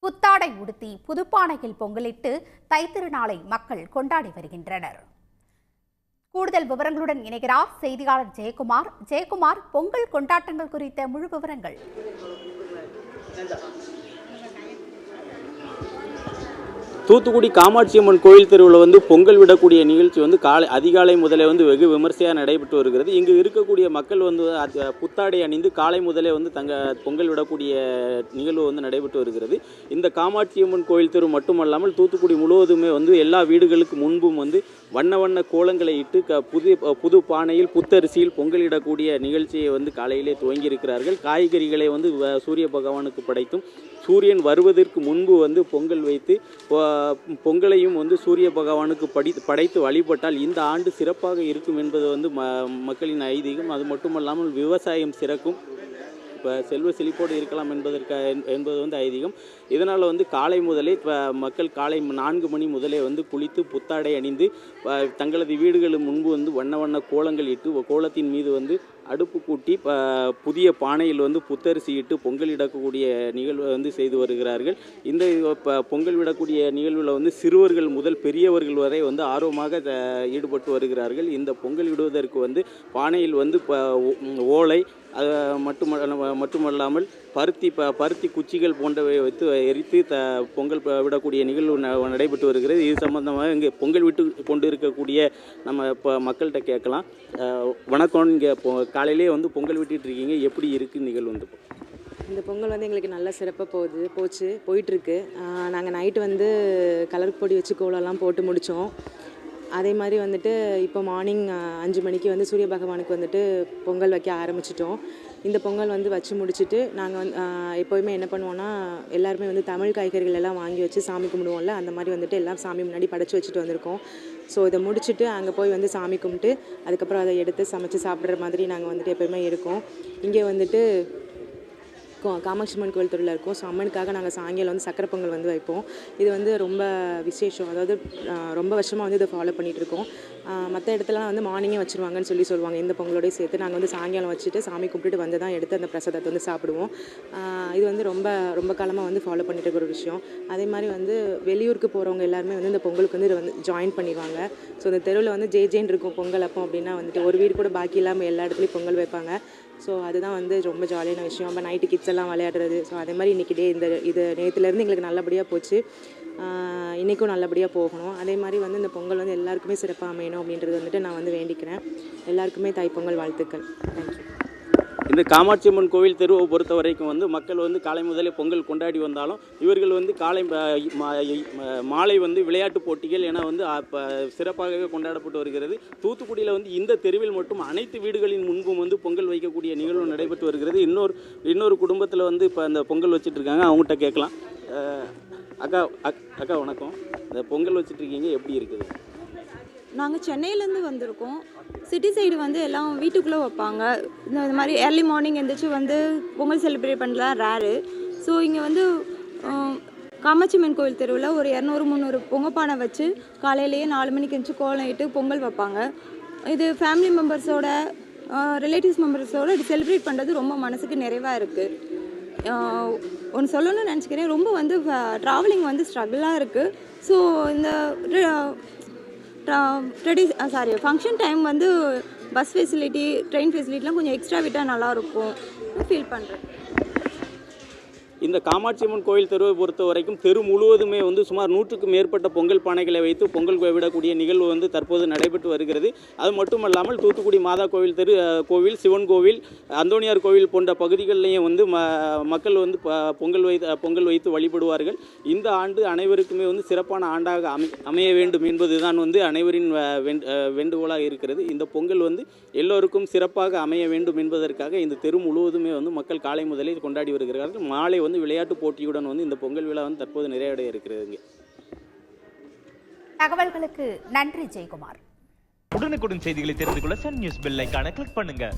புத்தாடை உடுத்தி புதுப்பானையில் பொங்கலிட்டு தைத்திருநாளை மக்கள் கொண்டாடி வருகின்றனர். கூடுதல் விவரங்களுடன் இணைகிறார் செய்தியாளர் ஜெயக்குமார். பொங்கல் கொண்டாட்டங்கள் குறித்த முழு விவரங்கள். தூத்துக்குடி காமாட்சி அம்மன் கோயில் தெருவில் பொங்கல் விடக்கூடிய நிகழ்ச்சி அதிகாலை முதலே வெகு விமர்சையாக நடைபெற்று வருகிறது. இங்கு இருக்கக்கூடிய மக்கள் புத்தாடை அணிந்து காலை முதலே பொங்கல் விடக்கூடிய நிகழ்வு நடைபெற்று வருகிறது. இந்த காமாட்சி அம்மன் கோயில் தெரு மட்டுமல்லாமல் தூத்துக்குடி முழுவதுமே எல்லா வீடுகளுக்கு முன்பும் வண்ண வண்ண கோலங்களை இட்டு புது பானையில் புத்தரிசியில் பொங்கலிடக்கூடிய நிகழ்ச்சியை காலையிலே துவங்கியிருக்கிறார்கள். காய்கறிகளை சூரிய பகவானுக்கு படைத்தும் சூரியன் வருவதற்கு முன்பு பொங்கல் வைத்து பொங்கலையும் சூரிய பகவானுக்கு படைத்து வழிபட்டால் இந்த ஆண்டு சிறப்பாக இருக்கும் என்பது மக்களின் ஐதீகம். அது மட்டுமல்லாமல் விவசாயம் சிறக்கும், செல்வ செழிப்போடு இருக்கலாம் என்பது ஐதீகம். இதனால் காலை முதலே மக்கள் காலை 4 மணி முதலே குளித்து புத்தாடை அணிந்து தங்களது வீடுகளின் முன்பு வண்ண வண்ண கோலங்கள் இட்டு கோலத்தின் மீது அடுப்பு கூட்டி புதிய பானையில் புத்தரிசி இட்டு பொங்கலிடக்கூடிய நிகழ்வு செய்து வருகிறார்கள். இந்த பொங்கல் விடக்கூடிய நிகழ்வில் சிறுவர்கள் முதல் பெரியவர்கள் வரை ஆர்வமாக ஈடுபட்டு வருகிறார்கள். இந்த பொங்கல் விடுவதற்கு பானையில் ஓலை மட்டுமல்லாமல் பருத்தி குச்சிகள் போன்றவை வைத்து எரித்து பொங்கல் விடக்கூடிய நிகழ்வு நடைபெற்று வருகிறது. இது சம்பந்தமாக இங்கே பொங்கல் விட்டு கொண்டு இருக்கக்கூடிய நம்ம இப்போ மக்கள்கிட்ட கேட்கலாம். வணக்கம், இங்கே காலையிலே பொங்கல் விட்டுட்டு இருக்கீங்க, எப்படி இருக்குது நிகழ்வு? இந்த பொங்கல் எங்களுக்கு நல்ல சிறப்பாக போயிட்டுருக்கு. நாங்கள் நைட்டு கலர் பொடி வச்சு கோலம்லாம் போட்டு முடித்தோம். அதே மாதிரி இப்போ மார்னிங் 5 மணிக்கு சூரிய பகவானுக்கு பொங்கல் வைக்க ஆரம்பிச்சிட்டோம். இந்த பொங்கல் வச்சு முடிச்சுட்டு நாங்கள் எப்போயுமே என்ன பண்ணுவோன்னா, எல்லாருமே தமிழ் காய்கறிகள் எல்லாம் வாங்கி வச்சு சாமி கும்பிடுவோம்ல, அந்த மாதிரி எல்லாம் சாமி முன்னாடி படைச்சி வச்சுட்டு வந்திருக்கோம். ஸோ இதை முடிச்சுட்டு அங்கே போய் சாமி கும்பிட்டு அதுக்கப்புறம் அதை எடுத்து சமைச்சு சாப்பிட்ற மாதிரி நாங்கள் எப்போயுமே இருக்கோம். இங்கே காமாட்சி அம்மன் கோயில் தெருவில் இருக்கும். ஸோ அம்மனுக்காக நாங்கள் சாயங்காலம் சக்கரை பொங்கல் வைப்போம். இது ரொம்ப விசேஷம். அதாவது ரொம்ப வருஷமாக இதை ஃபாலோ பண்ணிகிட்ருக்கோம். மற்ற இடத்துலலாம் மார்னிங்கே வச்சுருவாங்கன்னு சொல்லுவாங்க. இந்த பொங்கலோடய சேர்த்து நாங்கள் சாயங்காலம் வச்சுட்டு சாமி கும்பிட்டுட்டு தான் எடுத்து அந்த பிரசாதத்தை சாப்பிடுவோம். இது ரொம்ப ரொம்ப காலமாக ஃபாலோ பண்ணிட்டு இருக்கிற ஒரு விஷயம். அதே மாதிரி வெளியூருக்கு போகிறவங்க எல்லாருமே இந்த பொங்கலுக்கு இதை ஜாயின் பண்ணிடுவாங்க. ஸோ இந்த தெருவில் ஜேன்னு இருக்கும் பொங்கல் அப்போ அப்படின்னா ஒரு வீடு கூட பாக்கி இல்லாமல் எல்லா இடத்துலையும் பொங்கல் வைப்பாங்க. ஸோ அதுதான் ரொம்ப ஜாலியான விஷயம். அப்போ நைட்டு கிட்ஸ் எல்லாம் விளையாடுறது. ஸோ அதே மாதிரி இன்றைக்கி இது நேற்றுலேருந்து எங்களுக்கு நல்லபடியாக போச்சு. இன்றைக்கும் நல்லபடியாக போகணும். அதே மாதிரி இந்த பொங்கல் எல்லாருக்குமே சிறப்பாக அமையணும் அப்படின்றது நான் வேண்டிக்கிறேன். எல்லாருக்குமே தைப்பொங்கல் வாழ்த்துக்கள். தேங்க்யூ. இந்த காமாட்சி அம்மன் கோவில் தெருவை பொறுத்த வரைக்கும் மக்கள் காலை முதலே பொங்கல் கொண்டாடி வந்தாலும் இவர்கள் காலை மாலை விளையாட்டு போட்டிகள் என சிறப்பாகவே கொண்டாடப்பட்டு வருகிறது. தூத்துக்குடியில் இந்த தெருவில் மட்டும் அனைத்து வீடுகளின் முன்பும் பொங்கல் வைக்கக்கூடிய நிகழ்வு நடைபெற்று வருகிறது. இன்னொரு குடும்பத்தில் இப்போ அந்த பொங்கல் வச்சுட்டு இருக்காங்க, அவங்ககிட்ட கேட்கலாம். அக்கா வணக்கம். இந்த பொங்கல் வச்சுட்டு இருக்கீங்க, எப்படி இருக்குது? நாங்கள் சென்னையிலேருந்து வந்திருக்கோம். சிட்டி சைடு எல்லாம் வீட்டுக்குள்ளே வைப்பாங்க. இந்த மாதிரி ஏர்லி மார்னிங் எழுந்திரிச்சு பொங்கல் செலிப்ரேட் பண்ணலாம் ரேரு. ஸோ இங்கே காமாட்சி அம்மன் கோயில் தெருவில் ஒரு 200-300 பொங்கப்பானை வச்சு காலையிலேயே 4 மணிக்கு எழுந்துச்சு கோலம் இட்டு பொங்கல் வைப்பாங்க. இது ஃபேமிலி மெம்பர்ஸோட ரிலேட்டிவ்ஸ் மெம்பர்ஸோடு இது செலிப்ரேட் பண்ணுறது ரொம்ப மனசுக்கு நிறைவாக இருக்குது. ஒன்று சொல்லணும்னு நினச்சிக்கிறேன். ரொம்ப ட்ராவலிங் ஸ்ட்ரகிளாக இருக்குது. ஸோ இந்த function time bus facility, train ஃபெசிலிட்டிலாம் கொஞ்சம் எக்ஸ்ட்ரா விட்டால் நல்லாயிருக்கும் ஃபீல் பண்ணுறேன். இந்த காமாட்சி அம்மன் கோயில் தெருவை பொறுத்த வரைக்கும் தெரு முழுவதுமே சுமார் 100க்கும் மேற்பட்ட பொங்கல் பானைகளை வைத்து பொங்கல் விடக்கூடிய நிகழ்வு தற்போது நடைபெற்று வருகிறது. அது மட்டுமல்லாமல் தூத்துக்குடி மாதா கோவில், சிவன் கோவில், அந்தோணியார் கோவில் போன்ற பகுதிகளிலையும் மக்கள் பொங்கல் வைத்து வழிபடுவார்கள். இந்த ஆண்டு அனைவருக்குமே சிறப்பான ஆண்டாக அமைய வேண்டும் என்பதுதான் அனைவரின் வேண்டுகோளாக இருக்கிறது. இந்த பொங்கல் எல்லோருக்கும் சிறப்பாக அமைய வேண்டும் என்பதற்காக இந்த தெரு முழுவதுமே மக்கள் காலை முதலே கொண்டாடி வருகிறார்கள். மாலை விளையாட்டு போட்டியுடன் இந்த பொங்கல் விழா தற்போது நிறைவடைய இருக்கிறது. தகவல்களுக்கு நன்றி ஜெயக்குமார். உடனுக்குடன் செய்திகளை தெரிந்து கொள்ள சன் நியூஸ் பெல் ஐகானை கிளிக் பண்ணுங்க.